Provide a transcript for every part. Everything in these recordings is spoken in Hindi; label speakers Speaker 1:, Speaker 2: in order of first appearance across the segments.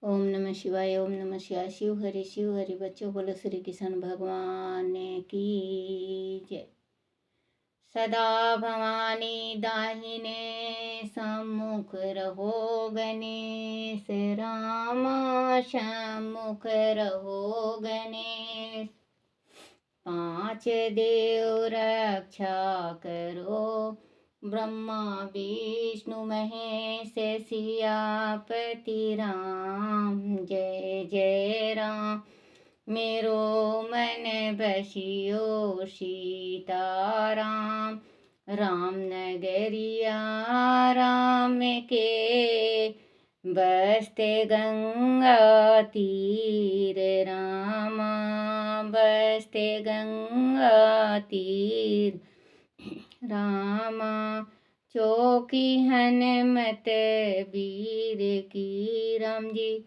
Speaker 1: ओम नमः शिवाय। ओम नमः शिवाय। शिव हरि बच्चों, बोलो श्री कृष्ण भगवान की जय। सदा भवानी दाहिने सम्मुख रहो, गणेश राम सम्मुख रहो गणेश। पांच देव रक्षा करो, ब्रह्मा विष्णु महेश सियापति राम। जय जय राम, मेरो मन बसियो सीताराम। राम नगरिया राम के, बसते गंगा तीर रामा, बसते गंगा तीर रामा। चौकी हनुमत वीर की राम जी,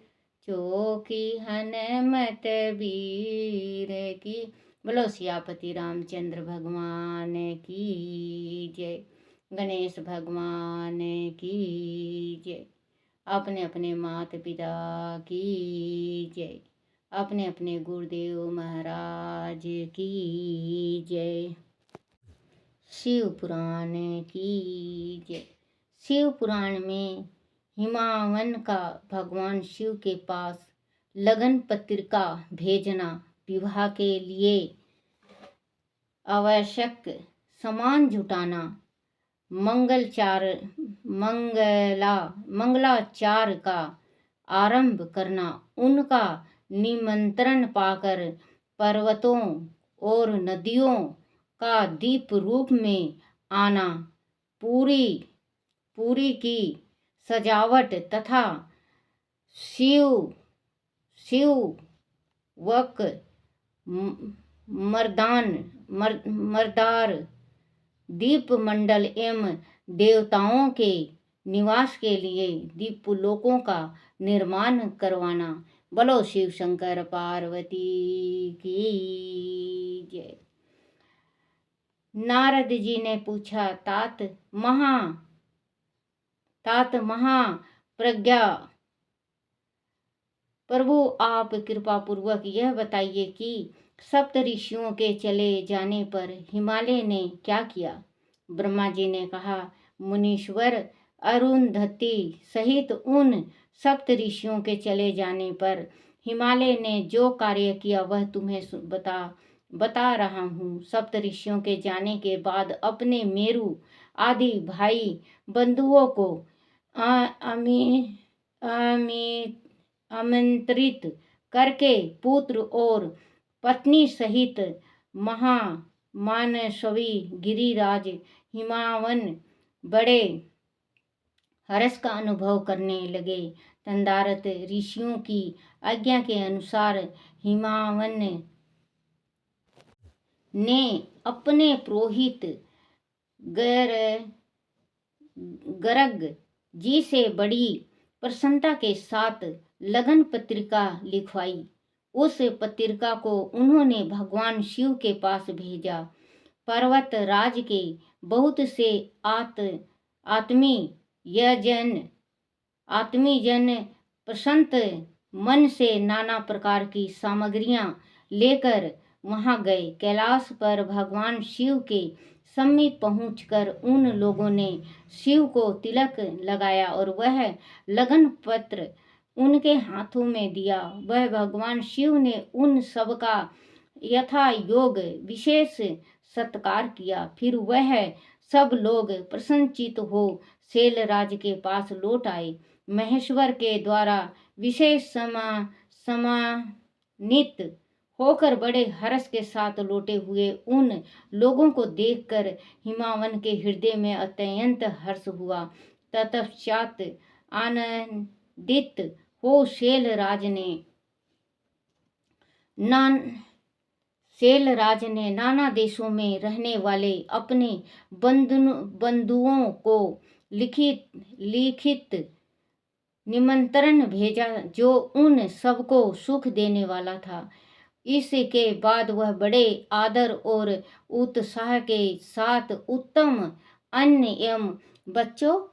Speaker 1: चौकी हनुमत वीर की। बोलो सियापति रामचंद्र भगवान की जय। गणेश भगवान की जय। अपने अपने माता पिता की जय। अपने अपने गुरुदेव महाराज की जय। शिव पुराण की जय। शिव पुराण में हिमावन का भगवान शिव के पास लगन पत्रिका भेजना, विवाह के लिए आवश्यक सामान जुटाना, मंगलाचार का आरंभ करना, उनका निमंत्रण पाकर पर्वतों और नदियों का दीप रूप में आना, पूरी की सजावट तथा शिव वक मर्दार दीप मंडल एवं देवताओं के निवास के लिए दीपलोकों का निर्माण करवाना। बोलो शिव शंकर पार्वती की जय। नारद जी ने पूछा, तात महा प्रज्ञा प्रभु, आप कृपा पूर्वक यह बताइए कि सप्त ऋषियों के चले जाने पर हिमालय ने क्या किया। ब्रह्मा जी ने कहा, मुनीश्वर, अरुंधति सहित उन सप्त ऋषियों के चले जाने पर हिमालय ने जो कार्य किया वह तुम्हें बता रहा हूँ। सप्त ऋषियों के जाने के बाद अपने मेरु आदि भाई बंधुओं को आमंत्रित करके पुत्र और पत्नी सहित महामानसवी गिरिराज हिमावन बड़े हर्ष का अनुभव करने लगे। तंदारत ऋषियों की आज्ञा के अनुसार हिमावन ने अपने पुरोहित गर्ग जी से बड़ी प्रसन्नता के साथ लगन पत्रिका लिखवाई। उस पत्रिका को उन्होंने भगवान शिव के पास भेजा। पर्वत राज के बहुत से आत्मीजन प्रसन्न मन से नाना प्रकार की सामग्रियां लेकर वहां गए। कैलाश पर भगवान शिव के समीप पहुंचकर उन लोगों ने शिव को तिलक लगाया और वह लगन पत्र उनके हाथों में दिया। वह भगवान शिव ने उन सब का यथा योग विशेष सत्कार किया। फिर वह सब लोग प्रसन्नचित हो शैलराज के पास लौट आए। महेश्वर के द्वारा विशेष सम्मानित होकर बड़े हर्ष के साथ लौटे हुए उन लोगों को देखकर हिमावन के हृदय में अत्यंत हर्ष हुआ। तत्पश्चात आनंदित हो शैलराज ने नाना देशों में रहने वाले अपने बंधुओं को लिखित निमंत्रण भेजा, जो उन सबको सुख देने वाला था। इसके बाद वह बड़े आदर और उत्साह के साथ उत्तम अन्न एवं बच्चों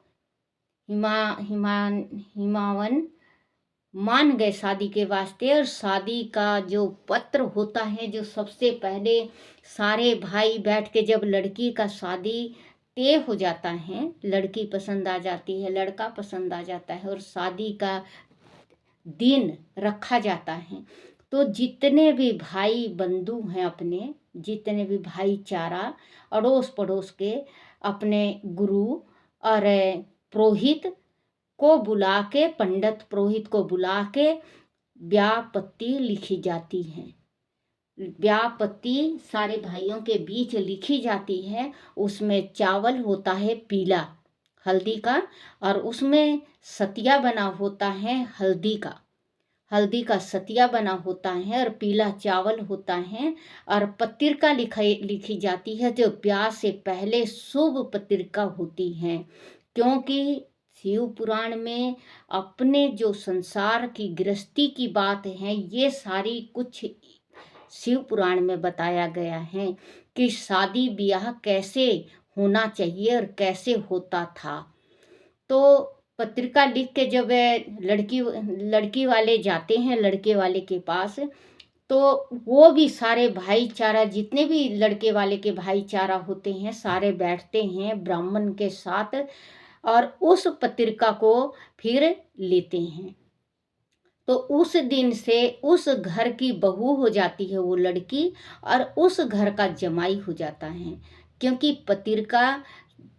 Speaker 1: हिमावन मान गए शादी के वास्ते। और शादी का जो पत्र होता है, जो सबसे पहले सारे भाई बैठ के, जब लड़की का शादी तय हो जाता है, लड़की पसंद आ जाती है, लड़का पसंद आ जाता है और शादी का दिन रखा जाता है, तो जितने भी भाई बंधु हैं अपने, जितने भी भाईचारा अड़ोस पड़ोस के, अपने गुरु और पुरोहित को बुला के, पंडित पुरोहित को बुला के ब्याह पत्ती लिखी जाती है। ब्याह पत्ती सारे भाइयों के बीच लिखी जाती है। उसमें चावल होता है पीला हल्दी का, और उसमें सतिया बना होता है हल्दी का सतिया बना होता है, और पीला चावल होता है, और पत्रिका लिखी जाती है, जो ब्याह से पहले शुभ पत्रिका होती है। क्योंकि शिव पुराण में अपने जो संसार की गृहस्थी की बात है, ये सारी कुछ शिव पुराण में बताया गया है कि शादी ब्याह कैसे होना चाहिए और कैसे होता था। तो पत्रिका लिख के जब लड़की वाले जाते हैं लड़के वाले के पास, तो वो भी सारे भाईचारा, जितने भी लड़के वाले के भाईचारा होते हैं, सारे बैठते हैं ब्राह्मण के साथ और उस पत्रिका को फिर लेते हैं। तो उस दिन से उस घर की बहू हो जाती है वो लड़की, और उस घर का जमाई हो जाता है। क्योंकि पत्रिका,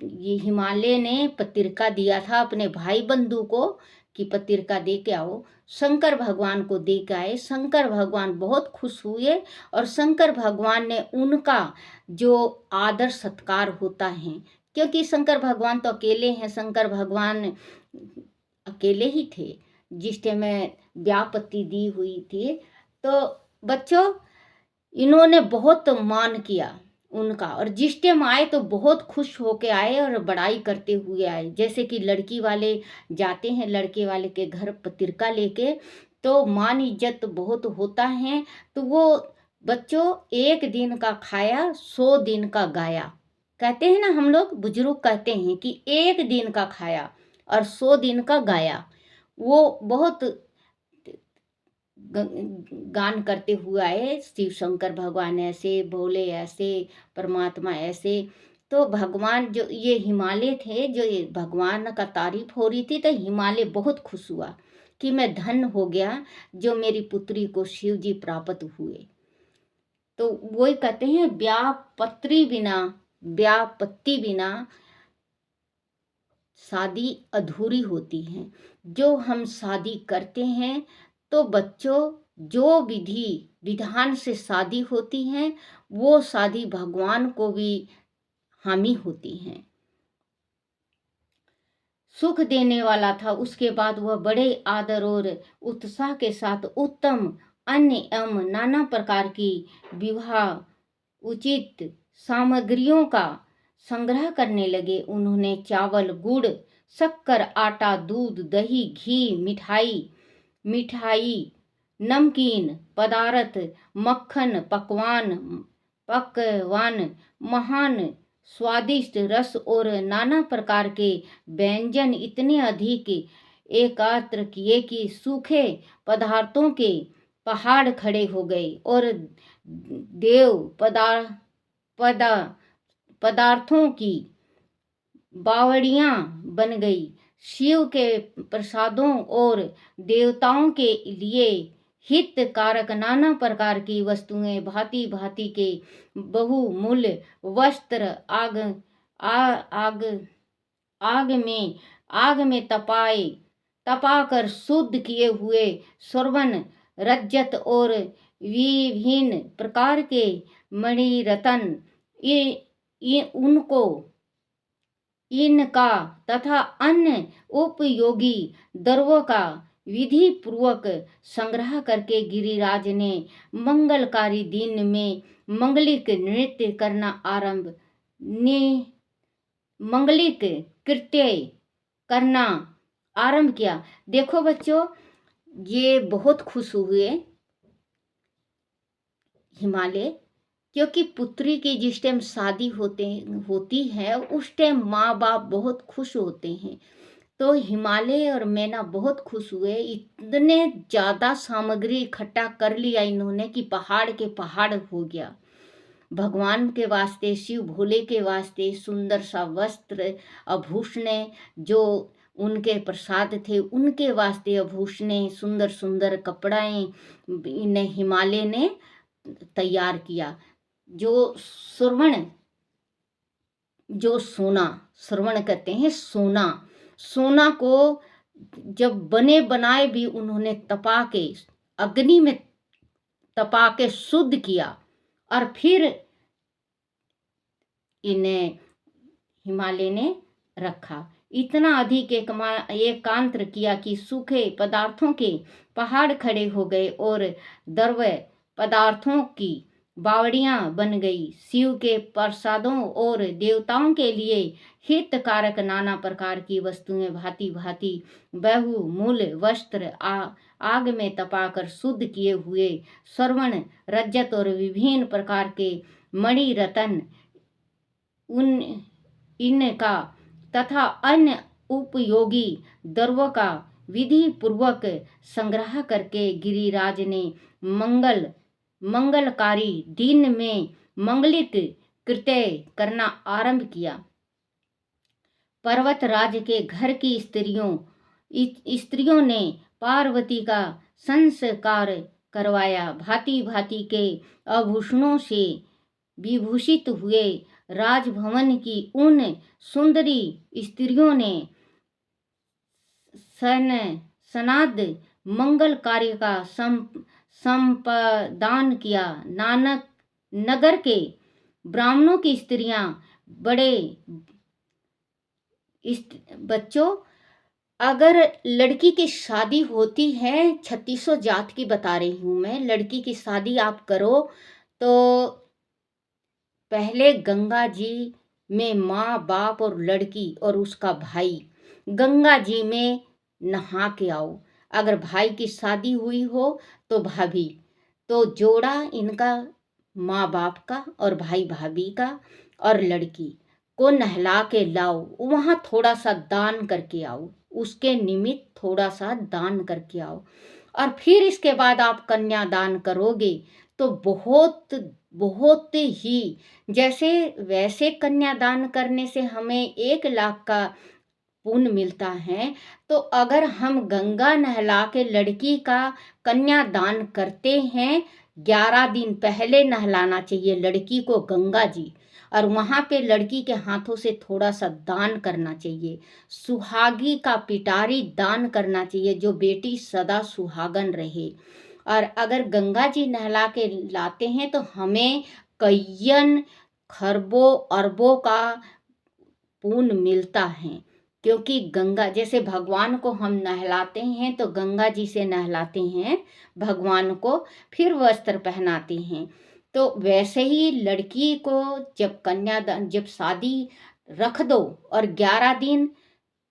Speaker 1: ये हिमालय ने पत्रिका दिया था अपने भाई बंधु को कि पत्रिका दे के आओ। शंकर भगवान को दे के आए। शंकर भगवान बहुत खुश हुए, और शंकर भगवान ने उनका जो आदर सत्कार होता है, क्योंकि शंकर भगवान तो अकेले हैं, शंकर भगवान अकेले ही थे जिस टाइम में ब्याह पत्ती दी हुई थी। तो बच्चों, इन्होंने बहुत मान किया उनका, और जिस टाइम आए तो बहुत खुश होके आए और बड़ाई करते हुए आए। जैसे कि लड़की वाले जाते हैं लड़के वाले के घर पत्रिका लेके, तो मान इज्जत बहुत होता है। तो वो बच्चों, एक दिन का खाया 100 दिन का गाया, कहते हैं ना, हम लोग बुजुर्ग कहते हैं कि एक दिन का खाया और 100 दिन का गाया। वो बहुत गान करते हुए आए, शिव शंकर भगवान ऐसे, भोले ऐसे, परमात्मा ऐसे। तो भगवान, जो ये हिमालय थे, जो ये भगवान का तारीफ हो रही थी, तो हिमालय बहुत खुश हुआ कि मैं धन्य हो गया जो मेरी पुत्री को शिव जी प्राप्त हुए। तो वही कहते हैं, ब्याह पत्ती बिना शादी अधूरी होती है। जो हम शादी करते हैं, तो बच्चों, जो विधि विधान से शादी होती है, वो शादी भगवान को भी हामी होती है, सुख देने वाला था। उसके बाद वह बड़े आदर और उत्साह के साथ उत्तम अन्य एवं नाना प्रकार की विवाह उचित सामग्रियों का संग्रह करने लगे। उन्होंने चावल, गुड़, शक्कर, आटा, दूध, दही, घी, मिठाई, नमकीन पदार्थ, मक्खन, पकवान, महान स्वादिष्ट रस और नाना प्रकार के व्यंजन इतने अधिक एकत्र किए कि सूखे पदार्थों के पहाड़ खड़े हो गए, और देव पदार्थों की बावड़ियां बन गई। शिव के प्रसादों और देवताओं के लिए हित कारक नाना प्रकार की वस्तुएं, भांति भांति के बहुमूल्य वस्त्र आग में तपाकर शुद्ध किए हुए स्वर्ण, रजत और विभिन्न प्रकार के मणिरत्न, इनका तथा अन्य उपयोगी द्रव्यों का विधि पूर्वक संग्रह करके गिरिराज ने मंगलकारी दिन में मंगलिक कृत्य करना आरंभ किया। देखो बच्चों, ये बहुत खुश हुए हिमालय, क्योंकि पुत्री की जिस टाइम शादी होती है, उस टाइम माँ बाप बहुत खुश होते हैं। तो हिमालय और मैना बहुत खुश हुए। इतने ज़्यादा सामग्री इकट्ठा कर लिया इन्होंने कि पहाड़ के पहाड़ हो गया। भगवान के वास्ते, शिव भोले के वास्ते सुंदर सा वस्त्र, आभूषण, जो उनके प्रसाद थे उनके वास्ते आभूषण, सुंदर सुंदर कपड़ाएं इन्हें हिमालय ने तैयार किया। जो श्रवण, जो सोना, श्रवण कहते हैं सोना, सोना को जब बने बनाए भी उन्होंने तपा के, अग्नि में तपा के शुद्ध किया और फिर इन्हें हिमालय ने रखा। इतना अधिक एकांतर किया कि सूखे पदार्थों के पहाड़ खड़े हो गए और द्रव्य पदार्थों की बावड़ियां बन गई। शिव के प्रसादों और देवताओं के लिए हितकारक नाना प्रकार की वस्तुएं भांति भांति बहुमूल्य वस्त्र आग में तपाकर शुद्ध किए हुए स्वर्ण, रजत और विभिन्न प्रकार के मणि रत्न इनका तथा अन्य उपयोगी द्रव्यों का विधि पूर्वक संग्रह करके गिरिराज ने मंगलकारी दिन में मंगलित कृत्य करना आरंभ किया। पर्वतराज के घर की स्त्रियों ने पार्वती का संस्कार करवाया। भांति भांति के आभूषणों से विभूषित हुए राजभवन की उन सुंदरी स्त्रियों ने सनाद मंगल कार्य का संपादन किया। नानक नगर के ब्राह्मणों की स्त्रियां बड़े बच्चों, अगर लड़की की शादी होती है, 3600 जात की बता रही हूँ मैं, लड़की की शादी आप करो तो पहले गंगा जी में माँ बाप और लड़की और उसका भाई गंगा जी में नहा के आओ। अगर भाई की शादी हुई हो तो भाभी, तो जोड़ा इनका माँ बाप का और भाई भाभी का, और लड़की को नहला के लाओ, वहाँ थोड़ा सा दान करके आओ, उसके निमित्त थोड़ा सा दान करके आओ, और फिर इसके बाद आप कन्यादान करोगे तो बहुत बहुत ही, जैसे वैसे कन्यादान करने से हमें 1 लाख का पुण्य मिलता है, तो अगर हम गंगा नहला के लड़की का कन्यादान करते हैं, 11 दिन पहले नहलाना चाहिए लड़की को गंगा जी, और वहाँ पे लड़की के हाथों से थोड़ा सा दान करना चाहिए। सुहागी का पिटारी दान करना चाहिए, जो बेटी सदा सुहागन रहे। और अगर गंगा जी नहला के लाते हैं तो हमें कईयन खरबों अरबों का पुण्य मिलता है, क्योंकि गंगा, जैसे भगवान को हम नहलाते हैं तो गंगा जी से नहलाते हैं भगवान को, फिर वस्त्र पहनाते हैं, तो वैसे ही लड़की को जब कन्यादान, जब शादी रख दो और 11 दिन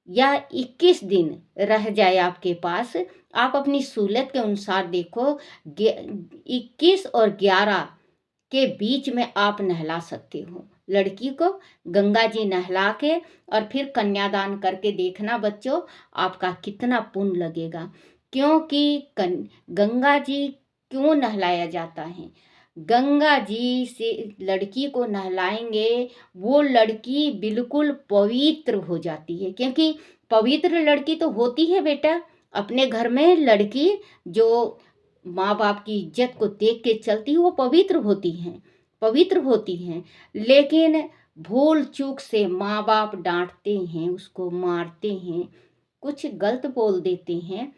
Speaker 1: या 21 दिन रह जाए आपके पास, आप अपनी सहूलत के अनुसार देखो, 21 और 11 के बीच में आप नहला सकते हो लड़की को, गंगा जी नहला के, और फिर कन्यादान करके देखना बच्चों आपका कितना पुण्य लगेगा। क्योंकि गंगा जी क्यों नहलाया जाता है, गंगा जी से लड़की को नहलाएंगे, वो लड़की बिल्कुल पवित्र हो जाती है, क्योंकि पवित्र लड़की तो होती है बेटा, अपने घर में लड़की जो माँ बाप की इज्जत को देख के चलती है वो पवित्र होती हैं, पवित्र होती हैं। लेकिन भूल चूक से माँ बाप डांटते हैं, उसको मारते हैं, कुछ गलत बोल देते हैं,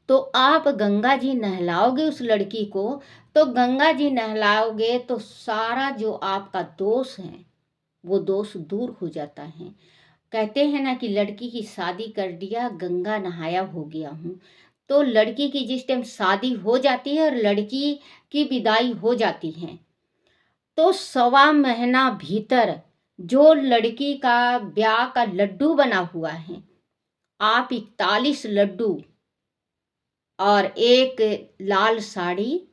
Speaker 1: तो आप गंगा जी नहलाओगे उस लड़की को, तो गंगा जी नहलाओगे तो सारा जो आपका दोष है वो दोष दूर हो जाता है। कहते हैं ना कि लड़की की शादी कर दिया, गंगा नहाया हो गया हूँ, तो लड़की की जिस टाइम शादी हो जाती है और लड़की की विदाई हो जाती है, तो 1.25 महीना भीतर जो लड़की का ब्याह का लड्डू बना हुआ है, आप 41 लड्डू और एक लाल साड़ी,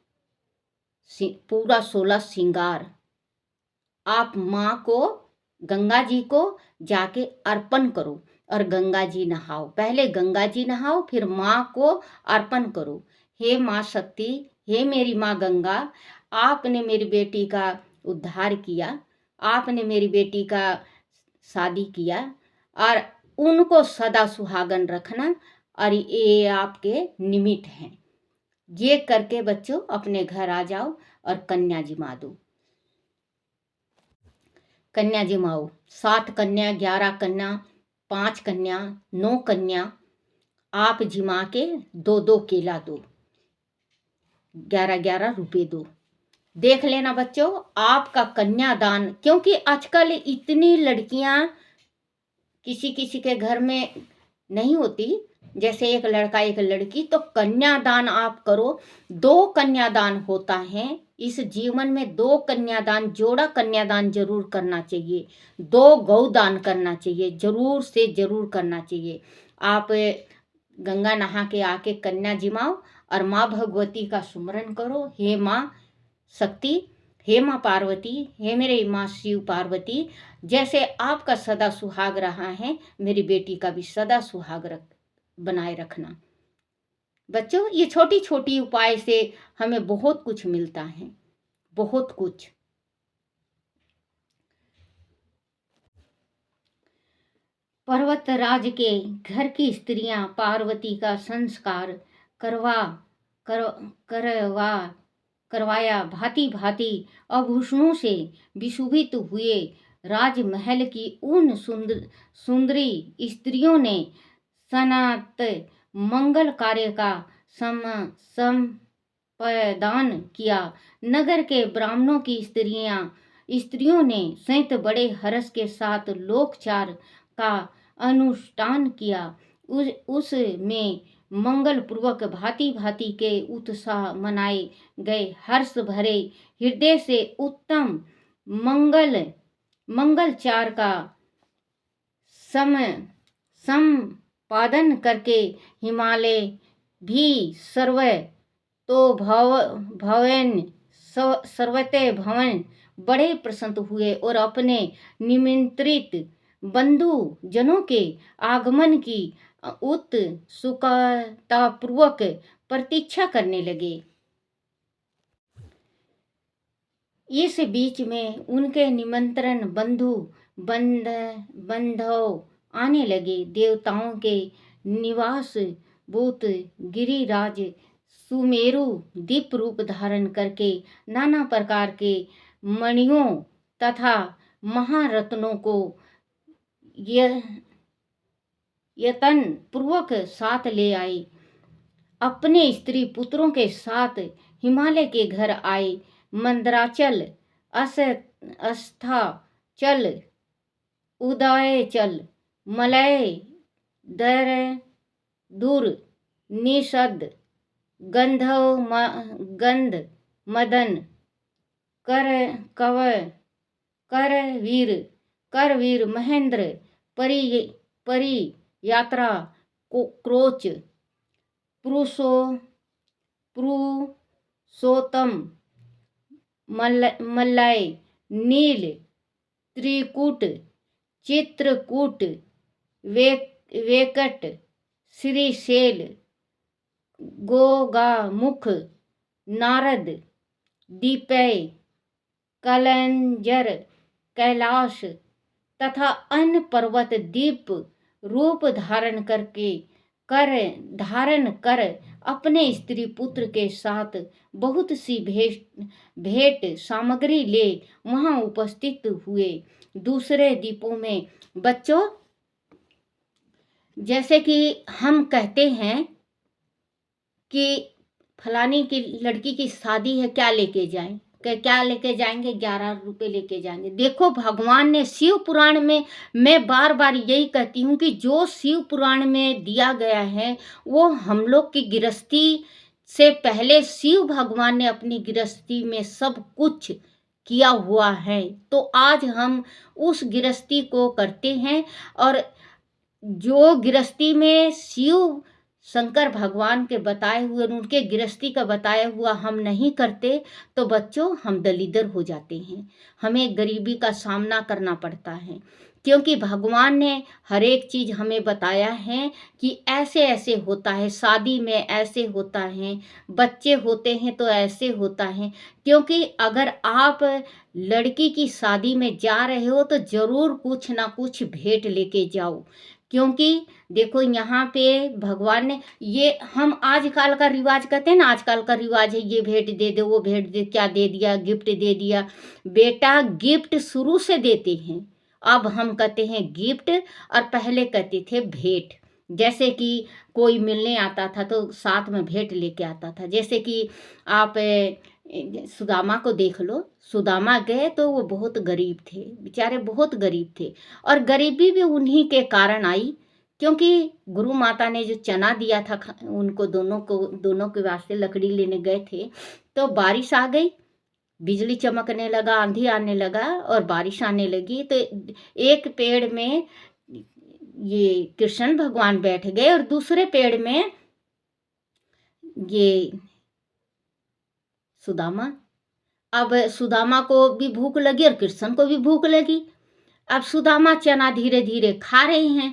Speaker 1: पूरा 16 श्रृंगार, आप माँ को, गंगा जी को जाके अर्पण करो। और गंगा जी नहाओ। पहले गंगा जी नहाओ, फिर माँ को अर्पण करो। हे माँ शक्ति, हे मेरी माँ गंगा, आपने मेरी बेटी का उद्धार किया, आपने मेरी बेटी का शादी किया, और उनको सदा सुहागन रखना, और ये आपके निमित्त हैं। ये करके बच्चों अपने घर आ जाओ और कन्या जिमा दो। कन्या जिमाओ। 7 कन्या, 11 कन्या, 5 कन्या, 9 कन्या आप जिमा के 2-2 केला दो, 11-11 रुपए दो। देख लेना बच्चों, आपका कन्यादान, क्योंकि आजकल इतनी लड़कियां किसी किसी के घर में नहीं होती, जैसे एक लड़का एक लड़की, तो कन्यादान आप करो। 2 कन्यादान होता है इस जीवन में, 2 कन्यादान, जोड़ा कन्यादान जरूर करना चाहिए, 2 गौदान करना चाहिए, जरूर से जरूर करना चाहिए। आप गंगा नहा के आके कन्या जिमाओ और माँ भगवती का सुमरन करो। हे माँ शक्ति, हे माँ पार्वती, हे मेरे माँ शिव पार्वती, जैसे आपका सदा सुहाग रहा है, मेरी बेटी का भी सदा सुहाग बनाए रखना। बच्चों, ये छोटी छोटी उपाय से हमें बहुत कुछ मिलता है, बहुत कुछ। पर्वतराज के घर की स्त्रियां पार्वती का संस्कार करवाया, भांति भांति आभूषणों से विशोभित हुए राजमहल की उन सुंदरी स्त्रियों ने सनात मंगल कार्य का संपादन किया। नगर के ब्राह्मणों की स्त्रियों ने सहित बड़े हर्ष के साथ लोकचार का अनुष्ठान किया। उसमें मंगल पूर्वक भांति भांति के उत्साह मनाए गए। हर्ष भरे हृदय से उत्तम मंगलचार का संपादन करके हिमालय भी सर्वते भवन बड़े प्रसन्न हुए और अपने निमंत्रित बंधु जनों के आगमन की उत्सुकतापूर्वक प्रतीक्षा करने लगे। इस बीच में उनके निमंत्रण बंधव आने लगे। देवताओं के निवास भूत गिरिराज सुमेरु दीप रूप धारण करके नाना प्रकार के मणियों तथा महारत्नों को यतन पूर्वक साथ ले आए। अपने स्त्री पुत्रों के साथ हिमालय के घर आए। मंदराचल, अस्ताचल, उदयचल, मलय, दूर, निषद, गंध मदन, करवीर, महेंद्र, परी यात्रा, क्रोच, पुरुषोत्तम, मलय, नील, त्रिकूट, चित्रकूट, वेकट, श्रीशैल, गोगामुख, नारद, दीपय, कलंजर, कैलाश तथा अन्य पर्वत दीप रूप धारण कर अपने स्त्री पुत्र के साथ बहुत सी भेंट सामग्री ले वहां उपस्थित हुए। दूसरे दीपों में बच्चों, जैसे कि हम कहते हैं कि फलानी की लड़की की शादी है, क्या लेके जाएं, क्या लेके जाएंगे, 11 रुपए लेके जाएंगे। देखो, भगवान ने शिव पुराण में, मैं बार बार यही कहती हूँ कि जो शिव पुराण में दिया गया है वो हम लोग की गृहस्थी से पहले शिव भगवान ने अपनी गृहस्थी में सब कुछ किया हुआ है। तो आज हम उस गृहस्थी को करते हैं, और जो गृहस्थी में शिव शंकर भगवान के बताए हुए, उनके गृहस्थी का बताया हुआ हम नहीं करते, तो बच्चों हम दलिदर हो जाते हैं, हमें गरीबी का सामना करना पड़ता है। क्योंकि भगवान ने हर एक चीज़ हमें बताया है कि ऐसे ऐसे होता है, शादी में ऐसे होता है, बच्चे होते हैं तो ऐसे होता है। क्योंकि अगर आप लड़की की शादी में जा रहे हो तो ज़रूर कुछ ना कुछ भेंट लेके जाओ। क्योंकि देखो यहाँ पे भगवान ने ये हम आजकल का रिवाज कहते हैं ना, आजकल का रिवाज है ये भेंट दे दे, वो भेंट दे, क्या दे दिया, गिफ्ट दे दिया। बेटा गिफ्ट शुरू से देते हैं, अब हम कहते हैं गिफ्ट और पहले कहते थे भेंट। जैसे कि कोई मिलने आता था तो साथ में भेंट लेके आता था। जैसे कि आप सुदामा को देख लो, सुदामा गए तो वो बहुत गरीब थे, बेचारे बहुत गरीब थे। और गरीबी भी उन्हीं के कारण आई, क्योंकि गुरु माता ने जो चना दिया था उनको दोनों के वास्ते लकड़ी लेने गए थे, तो बारिश आ गई, बिजली चमकने लगा, आंधी आने लगा और बारिश आने लगी। तो एक पेड़ में ये कृष्ण भगवान बैठ गए और दूसरे पेड़ में ये सुदामा। अब सुदामा को भी भूख लगी और कृष्ण को भी भूख लगी। अब सुदामा चना धीरे धीरे खा रहे हैं,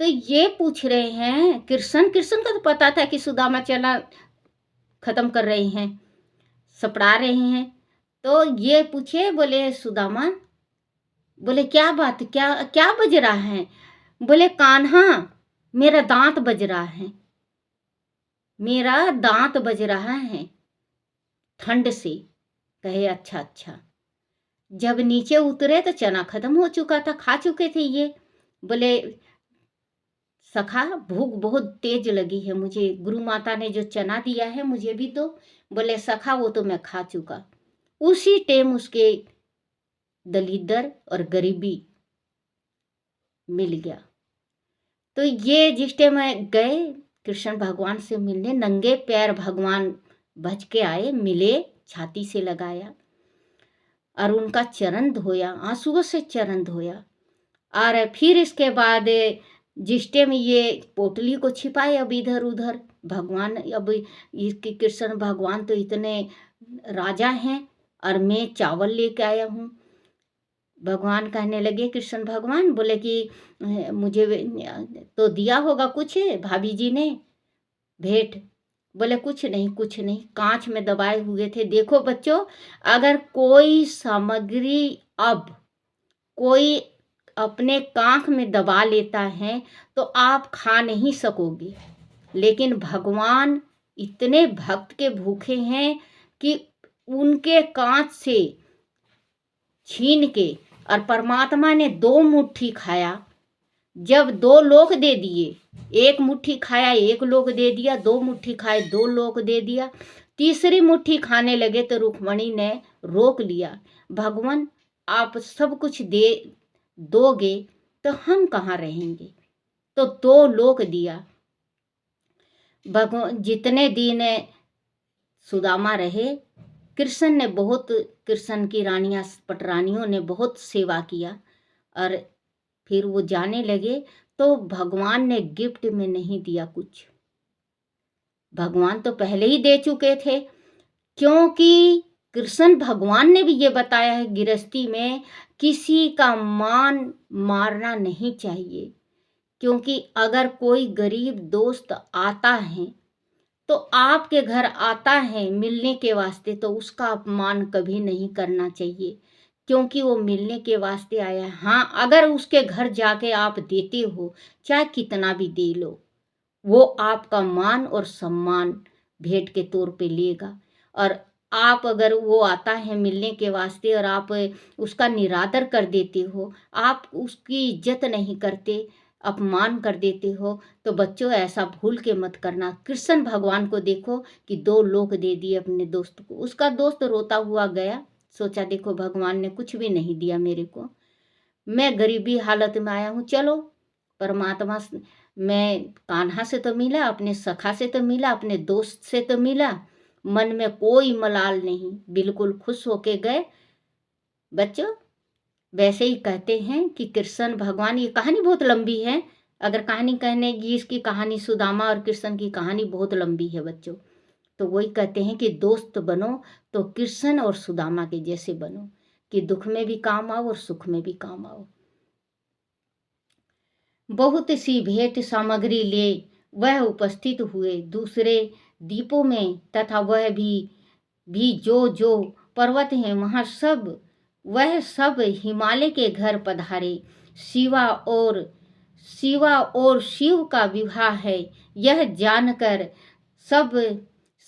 Speaker 1: तो ये पूछ रहे हैं कृष्ण को तो पता था कि सुदामा चना खत्म कर रहे हैं, सपड़ा रहे हैं। तो ये पूछे, बोले सुदामा, बोले क्या बात, क्या क्या बज रहा है? बोले कान्हा, मेरा दांत बज रहा है, मेरा दांत बज रहा है ठंड से। कहे अच्छा अच्छा। जब नीचे उतरे तो चना खत्म हो चुका था, खा चुके थे ये। बोले सखा, भूख बहुत तेज लगी है मुझे, गुरु माता ने जो चना दिया है मुझे भी दो। बोले सखा वो तो मैं खा चुका। उसी टाइम उसके दलिद्र और गरीबी मिल गया। तो ये जिस टाइम गए कृष्ण भगवान से मिलने, नंगे पैर भगवान भज के आए, मिले, छाती से लगाया और उनका चरण धोया, आंसुओं से चरण धोया। और फिर इसके बाद जिस टाइम ये पोटली को छिपाए अब इधर उधर, भगवान अब इसके कृष्ण भगवान तो इतने राजा हैं और मैं चावल लेके आया हूँ। भगवान कहने लगे, कृष्ण भगवान बोले कि मुझे तो दिया होगा कुछ भाभी जी ने भेंट। बोले कुछ नहीं कुछ नहीं, कांच में दबाए हुए थे। देखो बच्चों, अगर कोई सामग्री अब कोई अपने कांख में दबा लेता है तो आप खा नहीं सकोगे, लेकिन भगवान इतने भक्त के भूखे हैं कि उनके कांच से छीन के, और परमात्मा ने 2 मुट्ठी खाया। जब 2 लोक दे दिए, 1 मुट्ठी खाया 1 लोक दे दिया, 2 मुट्ठी खाए 2 लोक दे दिया, तीसरी मुट्ठी खाने लगे तो रुक्मणी ने रोक लिया। भगवान आप सब कुछ दे दोगे तो हम कहाँ रहेंगे? तो 2 लोक दिया। भगवान जितने दिन सुदामा रहे, कृष्ण ने बहुत, कृष्ण की रानियां पटरानियों ने बहुत सेवा किया। और फिर वो जाने लगे तो भगवान ने गिफ्ट में नहीं दिया कुछ, भगवान तो पहले ही दे चुके थे। क्योंकि कृष्ण भगवान ने भी ये बताया है, गृहस्थी में किसी का मान मारना नहीं चाहिए। क्योंकि अगर कोई गरीब दोस्त आता है तो आपके घर आता है मिलने के वास्ते, तो उसका अपमान कभी नहीं करना चाहिए, क्योंकि वो मिलने के वास्ते आया है। हाँ, अगर उसके घर जाके आप देते हो, चाहे कितना भी दे लो, वो आपका मान और सम्मान भेंट के तौर पे लेगा। और आप अगर वो आता है मिलने के वास्ते और आप उसका निरादर कर देते हो, आप उसकी इज्जत नहीं करते, अपमान कर देते हो, तो बच्चों ऐसा भूल के मत करना। कृष्ण भगवान को देखो कि 2 लोक दे दिए अपने दोस्त को। उसका दोस्त रोता हुआ गया, सोचा देखो भगवान ने कुछ भी नहीं दिया मेरे को, मैं गरीबी हालत में आया हूँ। चलो परमात्मा, मैं कान्हा से तो मिला, अपने सखा से तो मिला, अपने दोस्त से तो मिला, मन में कोई मलाल नहीं, बिल्कुल खुश होके गए। बच्चों वैसे ही कहते हैं कि कृष्ण भगवान, ये कहानी बहुत लंबी है, अगर कहानी कहने की, इसकी कहानी सुदामा और कृष्ण की कहानी बहुत लंबी है बच्चों। तो वही कहते हैं कि दोस्त बनो तो कृष्ण और सुदामा के जैसे बनो, कि दुख में भी काम आओ और सुख में भी काम आओ। बहुत सी भेंट सामग्री ले वह उपस्थित हुए दूसरे द्वीपों में, तथा वह भी जो जो पर्वत हैं वहाँ सब वह सब हिमालय के घर पधारे। शिवा और शिव का विवाह है, यह जानकर सब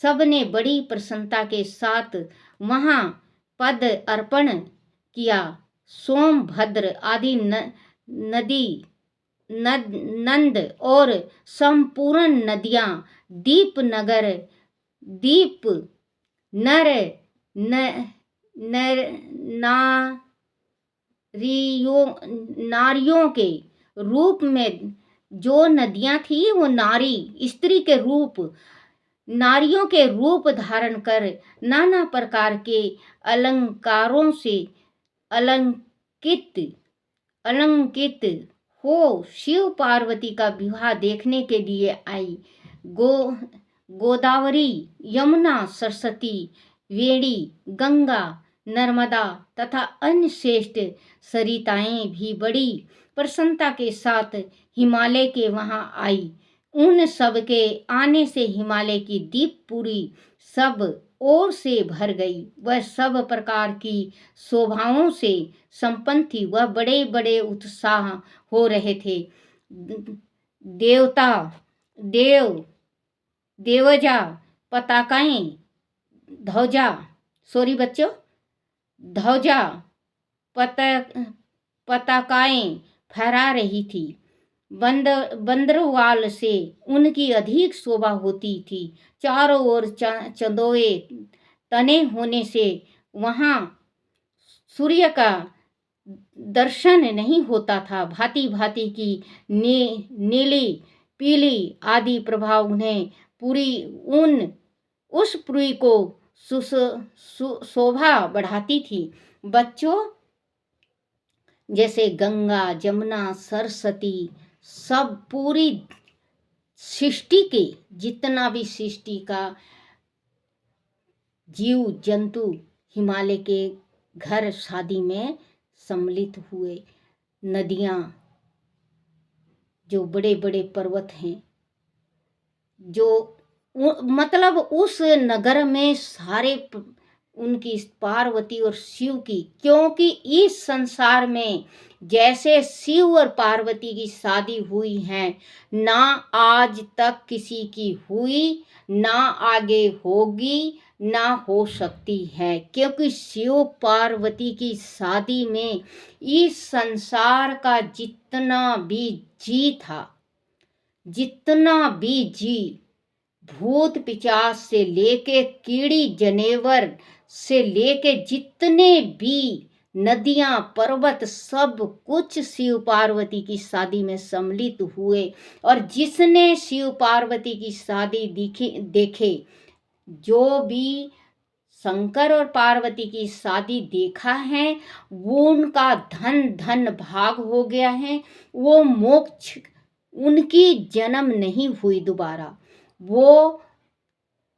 Speaker 1: सब ने बड़ी प्रसन्नता के साथ वहाँ पद अर्पण किया। सोमभद्र आदि नदी नंद और संपूर्ण नदियाँ दीप नर नर नारियों के रूप में, जो नदियाँ थी वो स्त्री के रूप, नारियों के रूप धारण कर नाना प्रकार के अलंकारों से अलंकित हो शिव पार्वती का विवाह देखने के लिए आई। गोदावरी, यमुना, सरस्वती, वेणी, गंगा, नर्मदा तथा अन्य श्रेष्ठ सरिताएं भी बड़ी प्रसन्नता के साथ हिमालय के वहां आई। उन सब के आने से हिमालय की दीपपुरी सब ओर से भर गई। वह सब प्रकार की शोभाओं से संपन्न थी। वह बड़े बड़े उत्साह हो रहे थे। देवजा पताकाएं ध्वजा पताकाएं फहरा रही थी। बंदरवाल से उनकी अधिक शोभा होती थी। चारों ओर चंदोए तने होने से वहां सूर्य का दर्शन नहीं होता था। भांति भांति की नीली पीली आदि प्रभाव उन्हें उस पुरी को शोभा बढ़ाती थी। बच्चों, जैसे गंगा, जमुना, सरस्वती सब पूरी सृष्टि के जितना भी सृष्टि का जीव जंतु हिमालय के घर शादी में सम्मिलित हुए। नदियाँ, जो बड़े बड़े पर्वत हैं, जो मतलब उस नगर में सारे उनकी पार्वती और शिव की, क्योंकि इस संसार में जैसे शिव और पार्वती की शादी हुई है, ना आज तक किसी की हुई, ना आगे होगी, ना हो सकती है। क्योंकि शिव पार्वती की शादी में इस संसार का जितना भी जी भूत पिशाच से लेके कीड़ी जनेवर से लेके जितने भी नदियां पर्वत सब कुछ शिव पार्वती की शादी में सम्मिलित हुए। और जिसने शिव पार्वती की शादी देखे, जो भी शंकर और पार्वती की शादी देखा है, वो उनका धन भाग हो गया है। वो मोक्ष, उनकी जन्म नहीं हुई दोबारा, वो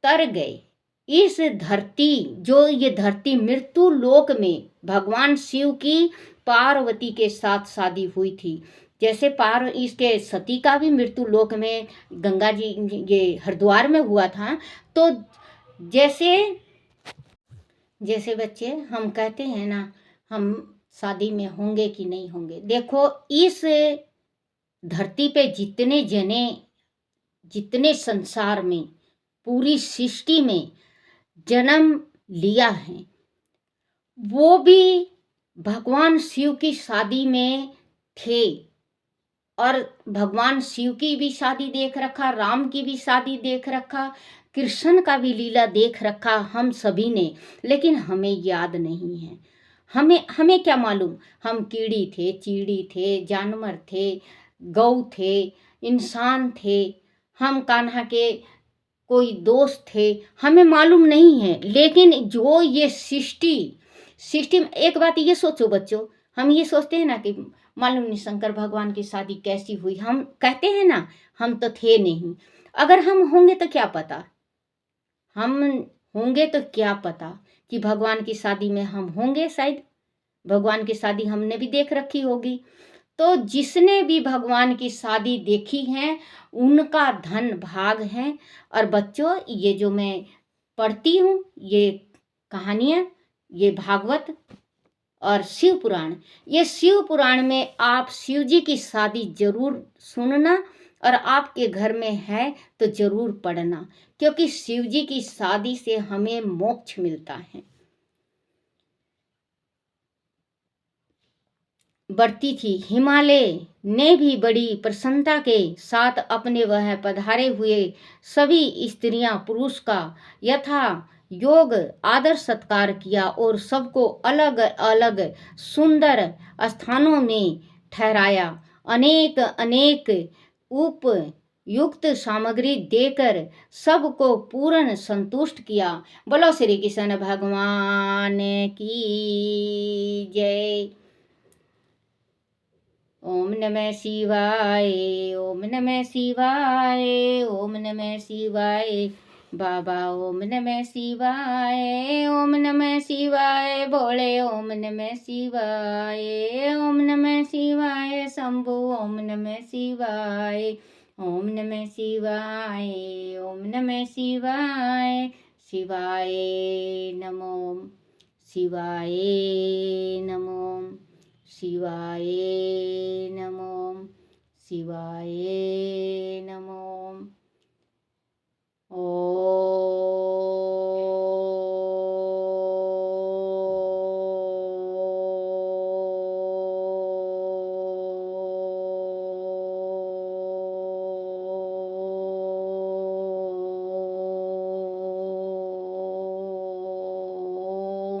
Speaker 1: तर गए। इस धरती, जो ये धरती मृत्यु लोक में भगवान शिव की पार्वती के साथ शादी हुई थी। जैसे इसके सती का भी मृत्यु लोक में गंगा जी ये हरिद्वार में हुआ था। तो जैसे बच्चे हम कहते हैं ना, हम शादी में होंगे कि नहीं होंगे। देखो, इस धरती पे जितने संसार में पूरी सृष्टि में जन्म लिया है, वो भी भगवान शिव की शादी में थे। और भगवान शिव की भी शादी देख रखा, राम की भी शादी देख रखा, कृष्ण का भी लीला देख रखा हम सभी ने, लेकिन हमें याद नहीं है। हमें क्या मालूम, हम कीड़ी थे, चीड़ी थे, जानवर थे, गौ थे, इंसान थे, हम कान्हा के कोई दोस्त थे, हमें मालूम नहीं है। लेकिन जो ये सृष्टि में एक बात ये सोचो बच्चों, हम ये सोचते हैं ना कि मालूम नहीं शंकर भगवान की शादी कैसी हुई। हम कहते हैं ना, हम तो थे नहीं। अगर हम होंगे तो क्या पता, हम होंगे तो क्या पता कि भगवान की शादी में हम होंगे। शायद भगवान की शादी हमने भी देख रखी होगी। तो जिसने भी भगवान की शादी देखी है उनका धन भाग है। और बच्चों, ये जो मैं पढ़ती हूँ ये कहानियाँ, ये भागवत और शिव पुराण, ये शिव पुराण में आप शिव जी की शादी जरूर सुनना, और आपके घर में है तो जरूर पढ़ना, क्योंकि शिव जी की शादी से हमें मोक्ष मिलता है। बढ़ती थी। हिमालय ने भी बड़ी प्रसन्नता के साथ अपने वह पधारे हुए सभी स्त्रियां पुरुष का यथा योग आदर सत्कार किया और सबको अलग अलग सुंदर स्थानों में ठहराया। अनेक अनेक उपयुक्त सामग्री देकर सबको पूर्ण संतुष्ट किया। बोलो श्री कृष्ण भगवान की जय। ओम नमः शिवाय, ओम नमः शिवाय, ओम नमः शिवाय। बाबा ओम नमः शिवाय, ओम नमः शिवाय बोले। ओम नमः शिवाय, ओम नमः शिवाय शंभु। ओम नमः शिवाय, ओम नमः शिवाय, ओम नमः शिवाय। शिवाय नमो, शिवाय नमो, शिवाय नमो, शिवाय नमो। ओम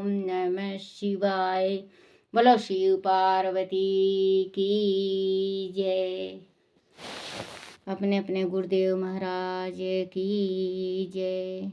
Speaker 1: नमः शिवाय। बोलो शिव पार्वती की जय। अपने अपने गुरुदेव महाराज की जय।